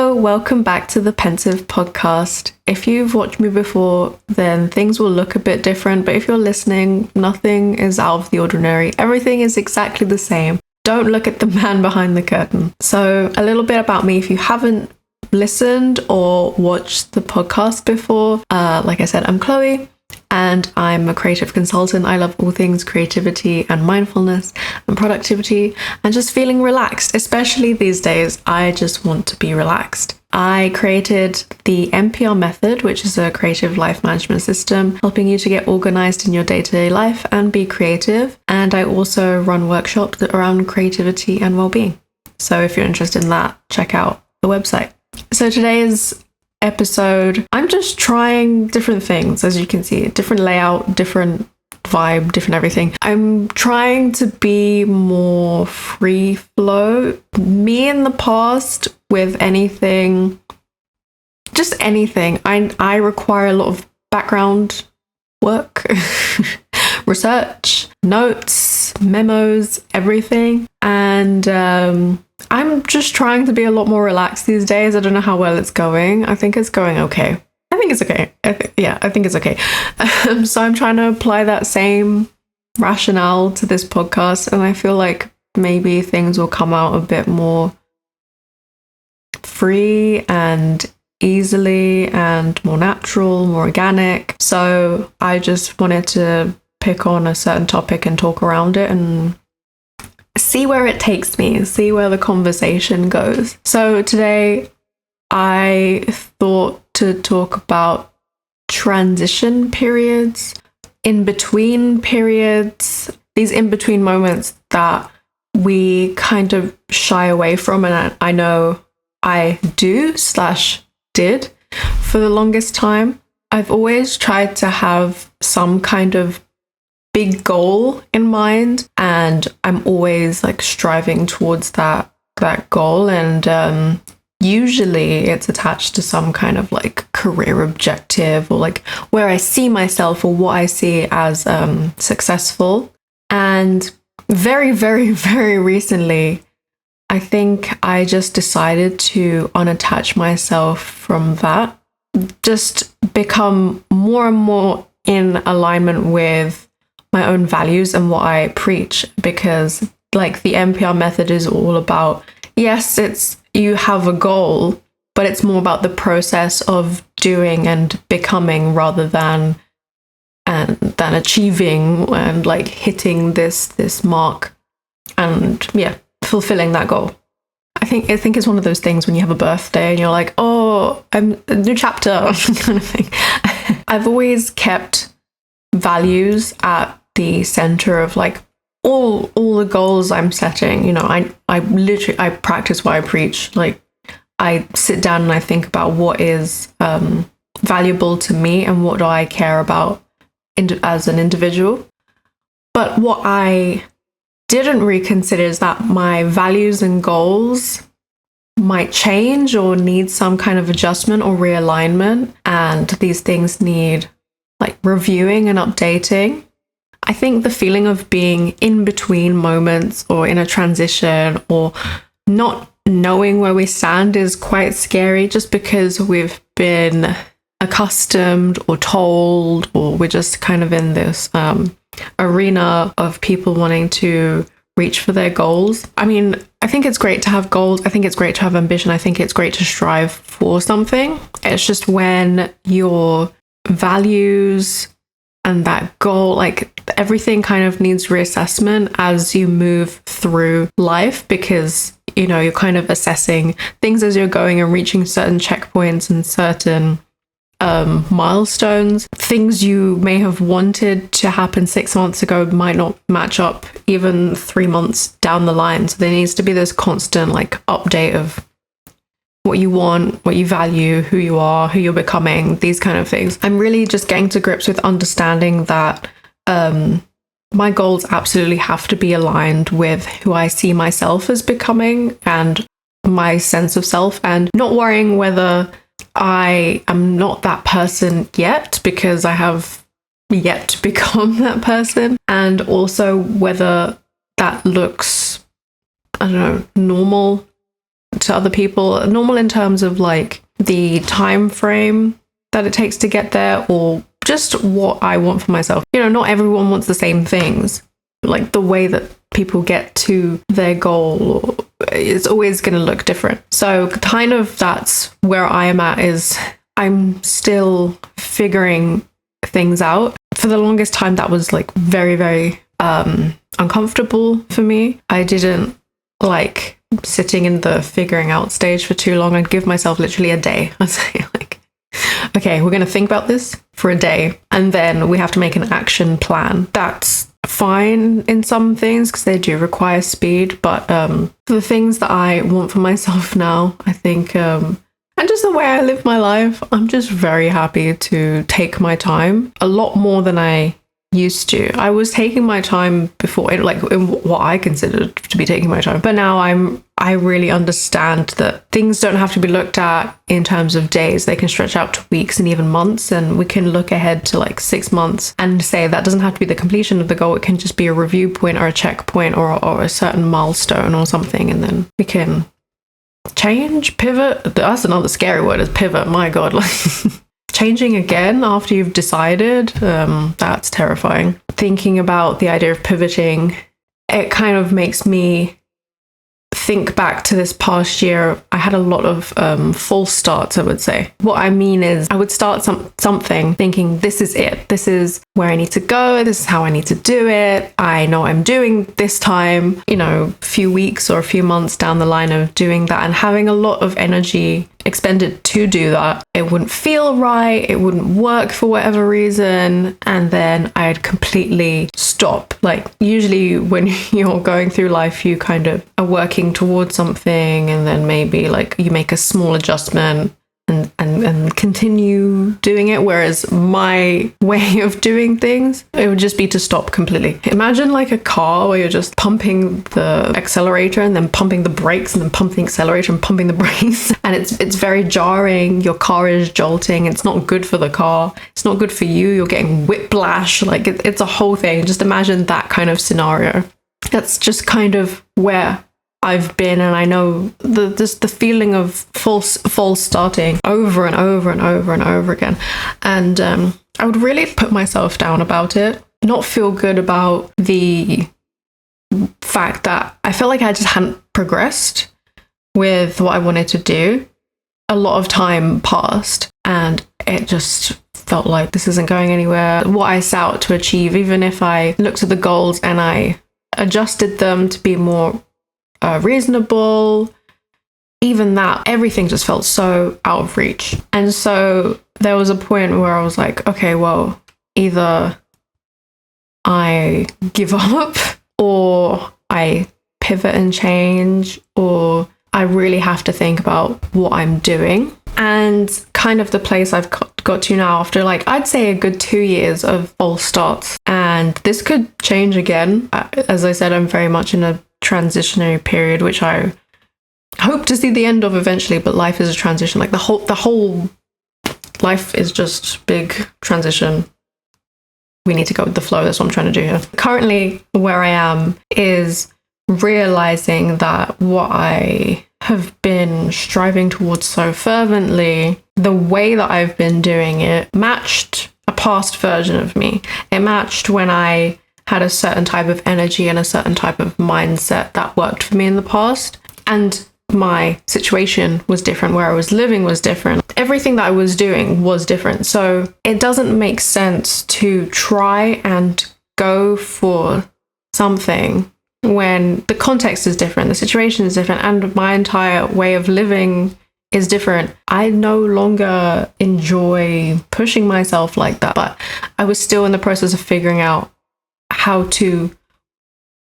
Hello, welcome back to the Pensive podcast. If you've watched me before, then things will look a bit different, but if you're listening, nothing is out of the ordinary. Everything is exactly the same. Don't look at the man behind the curtain. So, a little bit about me if you haven't listened or watched the podcast before. Like I said, I'm Chloe and I'm a creative consultant. I love all things creativity and mindfulness and productivity and just feeling relaxed. Especially these days, I just want to be relaxed. I created the NPR method, which is a creative life management system, helping you to get organized in your day-to-day life and be creative. And I also run workshops around creativity and well-being. So if you're interested in that, check out the website. So today's episode, I'm just trying different things, as you can see, different layout, different vibe, different everything. I'm trying to be more free flow. Me in the past with anything, just anything, I require a lot of background work, research, notes, memos, everything. And I'm just trying to be a lot more relaxed these days. I don't know how well it's going. I think it's going okay. I think it's okay. I think it's okay. So I'm trying to apply that same rationale to this podcast, and I feel like maybe things will come out a bit more free and easily and more natural, more organic. So I just wanted to pick on a certain topic and talk around it and see where it takes me, see where the conversation goes. So today I thought to talk about transition periods, in between periods, these in between moments that we kind of shy away from. And I know I did for the longest time. I've always tried to have some kind of big goal in mind, and I'm always like striving towards that goal, and usually it's attached to some kind of like career objective or like where I see myself or what I see as successful. And very, very, very recently, I think I just decided to unattach myself from that, just become more and more in alignment with my own values and what I preach, because like the NPR method is all about, yes, it's you have a goal, but it's more about the process of doing and becoming rather than achieving and like hitting this mark and fulfilling that goal. I think it's one of those things when you have a birthday and you're like, oh, I'm a new chapter kind of thing. I've always kept values at the center of like all the goals I'm setting. You know, I practice what I preach. Like I sit down and I think about what is valuable to me and what do I care about as an individual. But what I didn't reconsider is that my values and goals might change or need some kind of adjustment or realignment, and these things need like reviewing and updating. I think the feeling of being in between moments or in a transition or not knowing where we stand is quite scary, just because we've been accustomed or told, or we're just kind of in this arena of people wanting to reach for their goals. I mean, I think it's great to have goals. I think it's great to have ambition. I think it's great to strive for something. It's just when your values and that goal, like everything kind of needs reassessment as you move through life, because, you know, you're kind of assessing things as you're going and reaching certain checkpoints and certain milestones. Things you may have wanted to happen 6 months ago might not match up even 3 months down the line. So there needs to be this constant like update of what you want, what you value, who you are, who you're becoming, these kind of things. I'm really just getting to grips with understanding that my goals absolutely have to be aligned with who I see myself as becoming and my sense of self, and not worrying whether I am not that person yet, because I have yet to become that person, and also whether that looks, I don't know, normal to other people. Normal in terms of like the time frame that it takes to get there, or just what I want for myself. You know, not everyone wants the same things. Like the way that people get to their goal, it's always going to look different. So kind of that's where I am at, is I'm still figuring things out. For the longest time, that was like very, very uncomfortable for me. I didn't like sitting in the figuring out stage for too long. I'd give myself literally a day. I'd say like, okay, we're going to think about this for a day, and then we have to make an action plan. That's fine in some things because they do require speed, but for the things that I want for myself now, I think and just the way I live my life, I'm just very happy to take my time a lot more than I used to. I was taking my time before, like in what I considered to be taking my time, but now I really understand that things don't have to be looked at in terms of days. They can stretch out to weeks and even months, and we can look ahead to like 6 months and say that doesn't have to be the completion of the goal. It can just be a review point or a checkpoint or a certain milestone or something, and then we can change, pivot. That's another scary word, is pivot. My God, like changing again after you've decided, that's terrifying. Thinking about the idea of pivoting, it kind of makes me think back to this past year. I had a lot of false starts, I would say. What I mean is I would start something thinking, this is it. This is where I need to go. This is how I need to do it. I know I'm doing this time, you know, a few weeks or a few months down the line of doing that and having a lot of energy expended to do that. It wouldn't feel right. It wouldn't work for whatever reason. And then I'd completely stop. Like usually when you're going through life, you kind of are working towards something, and then maybe like you make a small adjustment and continue doing it. Whereas my way of doing things, it would just be to stop completely. Imagine like a car where you're just pumping the accelerator and then pumping the brakes and then pumping the accelerator and pumping the brakes. And it's very jarring. Your car is jolting. It's not good for the car. It's not good for you. You're getting whiplash. Like it's a whole thing. Just imagine that kind of scenario. That's just kind of where I've been, and I know the feeling of false starting over and over and over and over again. And I would really put myself down about it, not feel good about the fact that I felt like I just hadn't progressed with what I wanted to do. A lot of time passed and it just felt like this isn't going anywhere. What I set out to achieve, even if I looked at the goals and I adjusted them to be more reasonable, even that, everything just felt so out of reach. And so there was a point where I was like, okay, well, either I give up or I pivot and change, or I really have to think about what I'm doing. And kind of the place I've got to now after, like, I'd say a good 2 years of false starts. And this could change again. As I said, I'm very much in a transitionary period, which I hope to see the end of eventually, but life is a transition. Like the whole life is just big transition. We need to go with the flow. That's what I'm trying to do here. Currently, where I am is realizing that what I have been striving towards so fervently, the way that I've been doing it matched a past version of me. It matched when I had a certain type of energy and a certain type of mindset that worked for me in the past. And my situation was different, where I was living was different. Everything that I was doing was different. So it doesn't make sense to try and go for something when the context is different, the situation is different, and my entire way of living is different. I no longer enjoy pushing myself like that, but I was still in the process of figuring out how to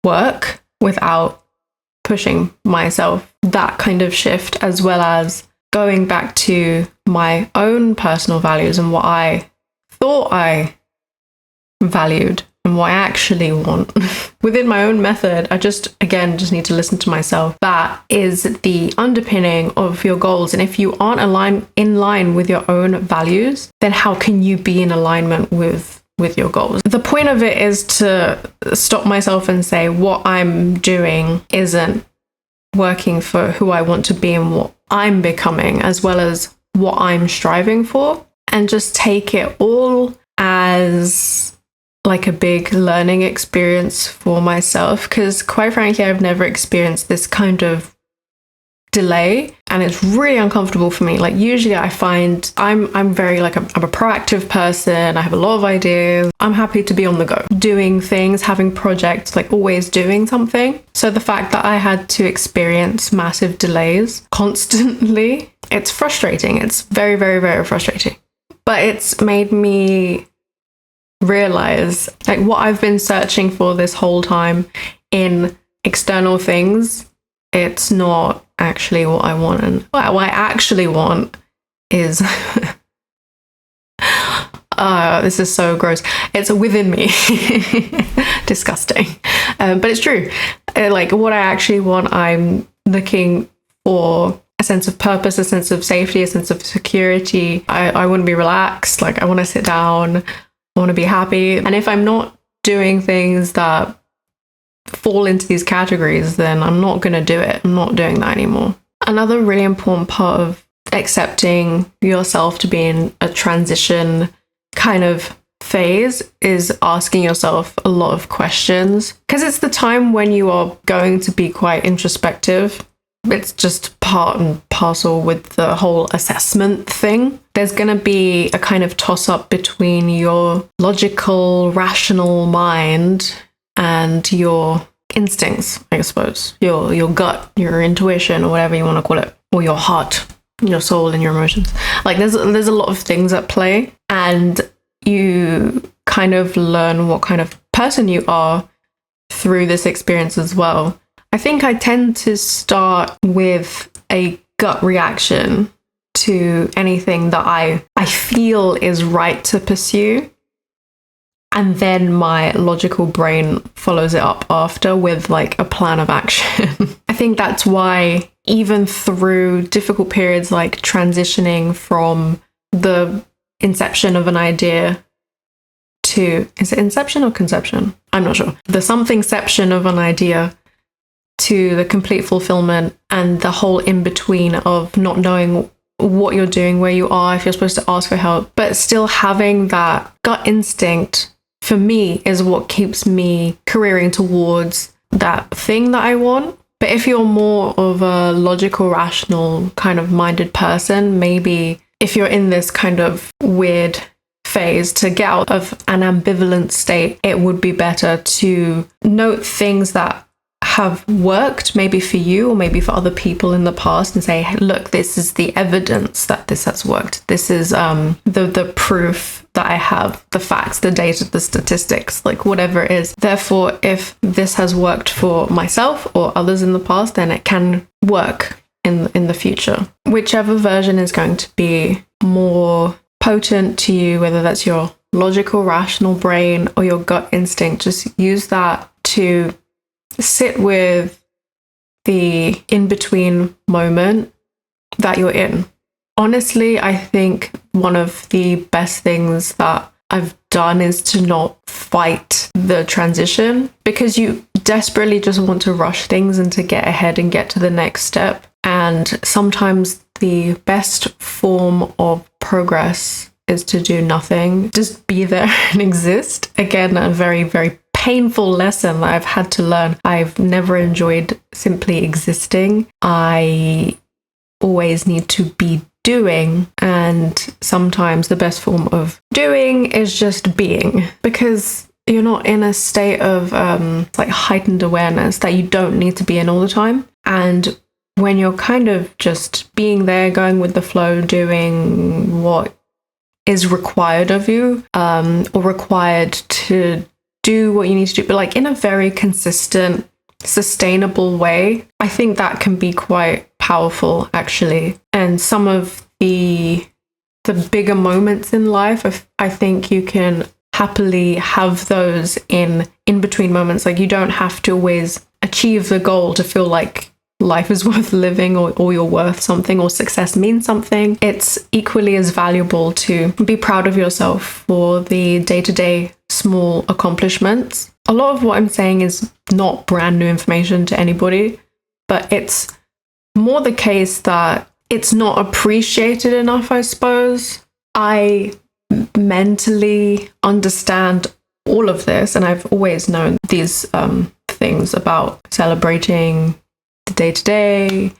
work without pushing myself. That kind of shift, as well as going back to my own personal values and what I thought I valued and what I actually want. Within my own method, I just need to listen to myself. That is the underpinning of your goals. And if you aren't in line with your own values, then how can you be in alignment with your goals? The point of it is to stop myself and say what I'm doing isn't working for who I want to be and what I'm becoming, as well as what I'm striving for, and just take it all as like a big learning experience for myself. Because quite frankly, I've never experienced this kind of delay, and it's really uncomfortable for me. Like, usually I find I'm very like I'm a proactive person. I have a lot of ideas. I'm happy to be on the go, doing things, having projects, like always doing something. So the fact that I had to experience massive delays constantly, it's frustrating. It's very, very, very frustrating. But it's made me realize like what I've been searching for this whole time in external things, it's not actually what I want. And what I actually want is this is so gross. It's within me. Disgusting. But it's true. Like what I actually want, I'm looking for a sense of purpose, a sense of safety, a sense of security. I want to be relaxed. Like I want to sit down. I want to be happy. And if I'm not doing things that fall into these categories, then I'm not going to do it. I'm not doing that anymore. Another really important part of accepting yourself to be in a transition kind of phase is asking yourself a lot of questions, because it's the time when you are going to be quite introspective. It's just part and parcel with the whole assessment thing. There's going to be a kind of toss up between your logical, rational mind and your instincts, I suppose, your gut, your intuition, or whatever you want to call it, or your heart, your soul, and your emotions. Like there's a lot of things at play, and you kind of learn what kind of person you are through this experience as well. I think I tend to start with a gut reaction to anything that I feel is right to pursue. And then my logical brain follows it up after with like a plan of action. I think that's why even through difficult periods like transitioning from the inception of an idea to, is it inception or conception? I'm not sure. The somethingception of an idea to the complete fulfillment, and the whole in between of not knowing what you're doing, where you are, if you're supposed to ask for help, but still having that gut instinct, for me, is what keeps me careering towards that thing that I want. But if you're more of a logical, rational kind of minded person, maybe if you're in this kind of weird phase, to get out of an ambivalent state, it would be better to note things that have worked maybe for you or maybe for other people in the past, and say, hey, look, this is the evidence that this has worked. This is the proof that I have, the facts, the data, the statistics, like whatever it is. Therefore, if this has worked for myself or others in the past, then it can work in the future. Whichever version is going to be more potent to you, whether that's your logical, rational brain or your gut instinct, just use that to sit with the in-between moment that you're in. Honestly, I think one of the best things that I've done is to not fight the transition, because you desperately just want to rush things and to get ahead and get to the next step. And sometimes the best form of progress is to do nothing, just be there and exist. Again, a very, very painful lesson that I've had to learn. I've never enjoyed simply existing. I always need to be doing, and sometimes the best form of doing is just being, because you're not in a state of like heightened awareness that you don't need to be in all the time. And when you're kind of just being there, going with the flow, doing what is required of you, or required to do what you need to do, but like in a very consistent, sustainable way, I think that can be quite powerful, actually. And some of the bigger moments in life, I think you can happily have those in between moments. Like you don't have to always achieve the goal to feel like life is worth living, or you're worth something, or success means something. It's equally as valuable to be proud of yourself for the day-to-day small accomplishments. A lot of what I'm saying is not brand new information to anybody. but it's more the case that it's not appreciated enough, I suppose. I mentally understand all of this, and I've always known these things about celebrating the day-to-day.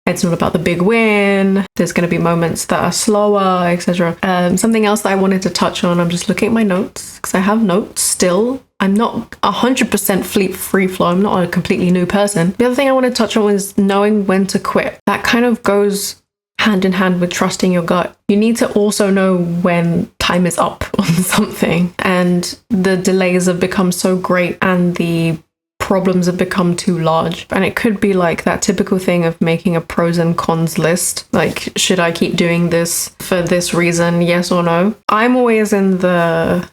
It's not about the big win. There's going to be moments that are slower, etc. Something else that I wanted to touch on, I'm just looking at my notes because I have notes still. I'm not 100% free flow. I'm not a completely new person. The other thing I want to touch on is knowing when to quit. That kind of goes hand in hand with trusting your gut. You need to also know when time is up on something and the delays have become so great and the problems have become too large. And it could be like that typical thing of making a pros and cons list. Like, should I keep doing this for this reason? Yes or no? I'm always in the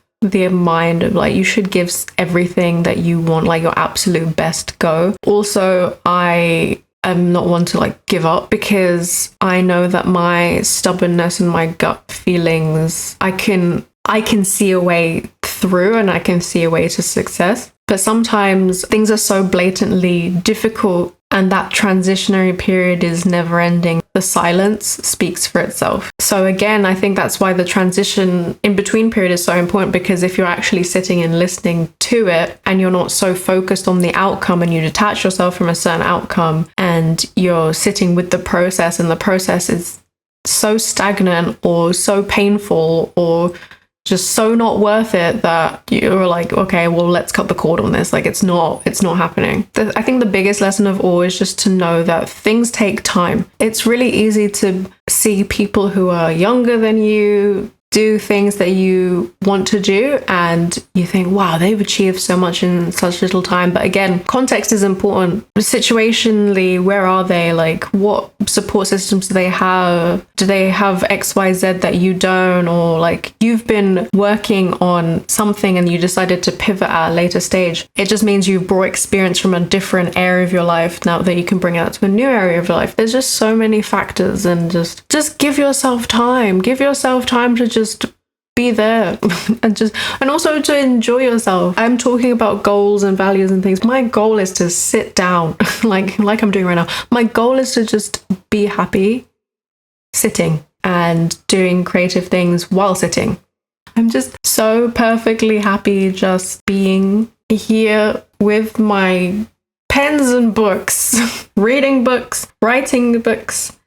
mind of like, you should give everything that you want, like your absolute best go. Also, I am not one to like give up because I know that my stubbornness and my gut feelings, I can see a way through and I can see a way to success. But sometimes things are so blatantly difficult and that transitionary period is never ending. The silence speaks for itself. So again, I think that's why the transition in between period is so important, because if you're actually sitting and listening to it and you're not so focused on the outcome and you detach yourself from a certain outcome and you're sitting with the process and the process is so stagnant or so painful or just so not worth it that you're like, okay, well, let's cut the cord on this. Like, it's not happening. I think the biggest lesson of all is just to know that things take time. It's really easy to see people who are younger than you do things that you want to do and you think, wow, they've achieved so much in such little time. But again, context is important. Situationally, where are they? Like, what support systems do they have? Do they have XYZ that you don't? Or like, you've been working on something and you decided to pivot at a later stage. It just means you've brought experience from a different area of your life now that you can bring it to a new area of your life. There's just so many factors, and just give yourself time. Give yourself time to just be there and also to enjoy yourself. I'm talking about goals and values and things. My goal is to sit down like I'm doing right now. My goal is to just be happy sitting and doing creative things while sitting. I'm just so perfectly happy just being here with my pens and books, reading books, writing books,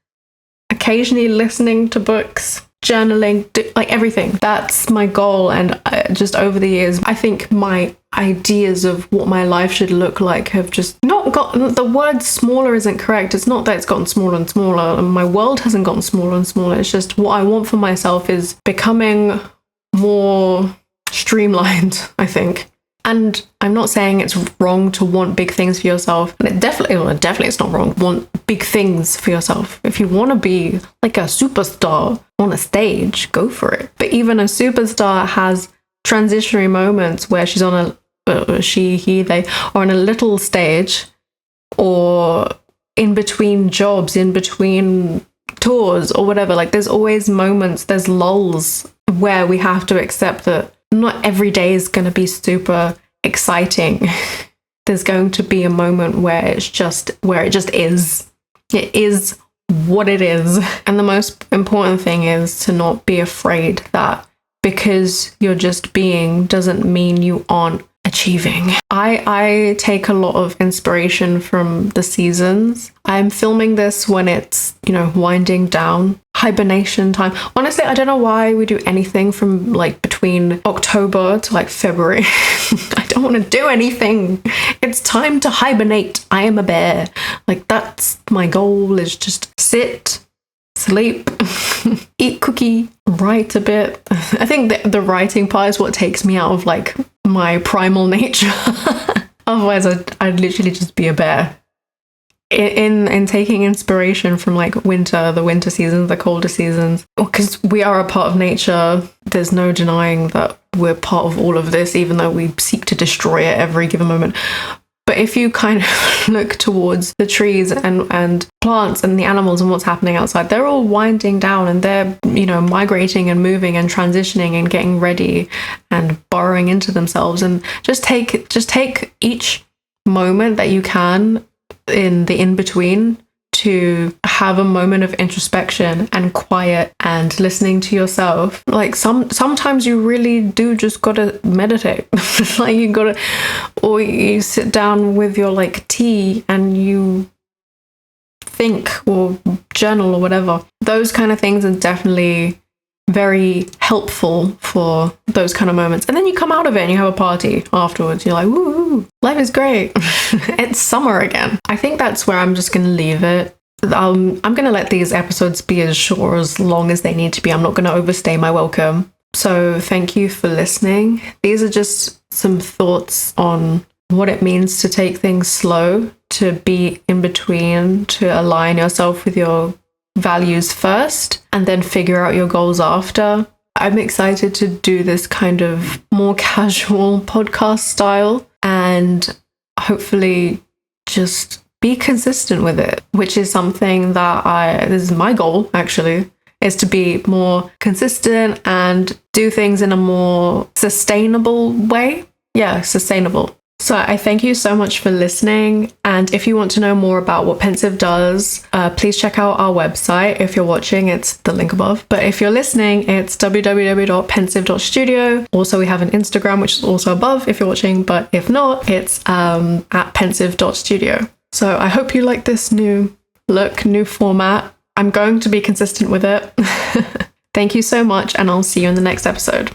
occasionally listening to books, journaling, like everything. That's my goal. And just over the years, I think my ideas of what my life should look like have just not gotten, the word smaller isn't correct. It's not that it's gotten smaller and smaller. My world hasn't gotten smaller and smaller. It's just what I want for myself is becoming more streamlined, I think. And I'm not saying it's wrong to want big things for yourself. And definitely it's not wrong to want big things for yourself. If you want to be like a superstar on a stage, go for it. But even a superstar has transitionary moments where she's on they are on a little stage or in between jobs, in between tours or whatever. Like, there's always moments, there's lulls where we have to accept that not every day is going to be super exciting. There's going to be a moment where it just is. It is what it is. And the most important thing is to not be afraid that because you're just being doesn't mean you aren't achieving. I take a lot of inspiration from the seasons. I'm filming this when it's, winding down, hibernation time. Honestly, I don't know why we do anything from like between October to like February. I don't want to do anything. It's time to hibernate. I am a bear. Like, that's my goal, is just sit, sleep, eat cookie, write a bit. I think the writing part is what takes me out of like my primal nature. Otherwise I'd literally just be a bear. In taking inspiration from like the winter seasons, the colder seasons, because we are a part of nature. There's no denying that we're part of all of this, even though we seek to destroy it every given moment. But if you kind of look towards the trees and plants and the animals and what's happening outside, they're all winding down and they're, migrating and moving and transitioning and getting ready and burrowing into themselves. And just take each moment that you can in the in-between to have a moment of introspection and quiet and listening to yourself. Like sometimes you really do just gotta meditate. Like you gotta, or you sit down with your like tea and you think or journal or whatever. Those kind of things are definitely very helpful for those kind of moments. And then you come out of it and you have a party afterwards. You're like, woo, life is great. It's summer again. I think that's where I'm just going to leave it. I'm going to let these episodes be as short or as long as they need to be. I'm not going to overstay my welcome. So thank you for listening. These are just some thoughts on what it means to take things slow, to be in between, to align yourself with your values first and then figure out your goals after. I'm excited to do this kind of more casual podcast style and hopefully just be consistent with it, which is something that this is my goal actually, is to be more consistent and do things in a more sustainable way. Yeah, sustainable. So I thank you so much for listening. And if you want to know more about what Pensive does, please check out our website. If you're watching, it's the link above. But if you're listening, it's www.pensive.studio. Also, we have an Instagram, which is also above if you're watching. But if not, it's at pensive.studio. So I hope you like this new look, new format. I'm going to be consistent with it. Thank you so much, and I'll see you in the next episode.